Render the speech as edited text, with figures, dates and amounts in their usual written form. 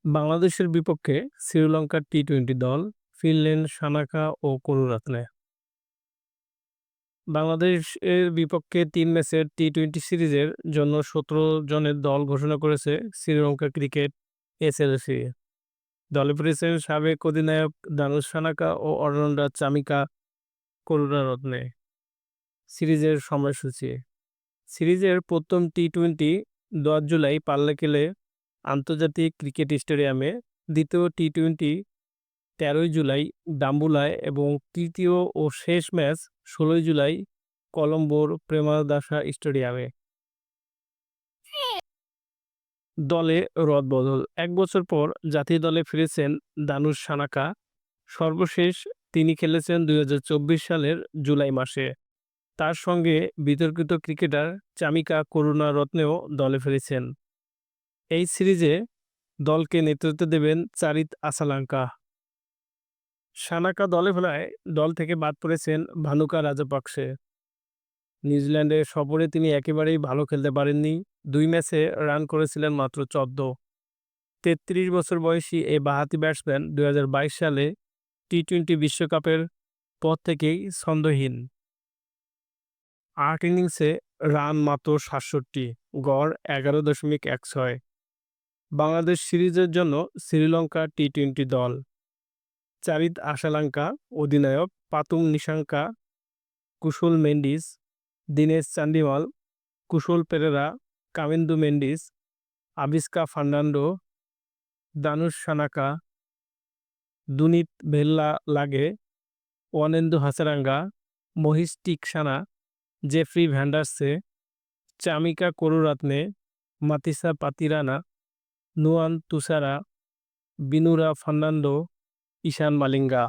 বাংলাদেশের বিপক্ষে শ্রীলঙ্কার টি-টোয়েন্টি দল ফিরলেন সানাকা ও করুনারত্নে। বাংলাদেশের বিপক্ষে ৩ ম্যাচের টি-টোয়েন্টি সিরিজের জন্য ১৭ জনের দল ঘোষণা করেছে শ্রীলঙ্কা ক্রিকেট এসএলসি। দলে ফিরেছেন সাবেক অধিনায়ক দানুশ সানাকা ও অলরাউন্ডার চামিকা করুনারত্নে। সিরিজের সময়সূচি। সিরিজের প্রথম টি-টোয়েন্টি ১০ জুলাই পাল্লাকেলে আন্তর্জাতিক ক্রিকেট স্টেডিয়ামে, দ্বিতীয় টি-টোয়েন্টি ১৩ জুলাই ডাম্বুলায় এবং তৃতীয় ও শেষ ম্যাচ ১৬ জুলাই কলম্বোর প্রেমাদাসা স্টেডিয়ামে। দলে রদবদল। ১ বছর পর জাতীয় দলে ফিরেছেন দানুশ সানাকা। সর্বশেষ তিনি খেলেছেন ২০২৪ সালের জুলাই মাসে। তার সঙ্গে বিতর্কিত ক্রিকেটার চামিকা করুনারত্নেও দলে ফিরেছেন। এই সিরিজে দলকে নেতৃত্ব দেবেন চারিত আসালাঙ্কা। সানাকা দলে ফেরায় দল থেকে বাদ পড়েছেন ভানুকা রাজাপাকসে। নিউজিল্যান্ডের সফরে তিনি একেবারেই ভালো খেলতে পারেননি। ২ ম্যাচে রান করেছিলেন মাত্র ১৪। ৩৩ বছর বয়সী এই বাঁহাতি ব্যাটসম্যান ২০২২ সালে টি-টোয়েন্টি বিশ্বকাপের পর থেকেই ছন্দহীন। ৮ ইনিংসে রান মাত্র ৬৭, গড় ১১.১৬। বাংলাদেশ সিরিজের জন্য শ্রীলঙ্কা টি-টোয়েন্টি দল: চারিত আসালাঙ্কা অধিনায়ক, পাতুম নিসাঙ্কা, কুশল মেন্ডিস, দিনেশ চান্ডিমাল, কুশল পেরেরা, কামেন্দু মেন্ডিস, আবিস্কা ফার্নান্ডো, দানুশ সানাকা, দুনিত ভেল্লা লাগে, ওয়ানেন্দু হাসারাঙ্গা, মহিষ টিকসানা, জেফ্রি ভ্যান্ডারসে, চামিকা করুনারত্নে, মাতিসা পাতিরানা, নুয়ান তুষারা, বিনুরা ফার্নান্ডো, ঈশান মালিঙ্গা।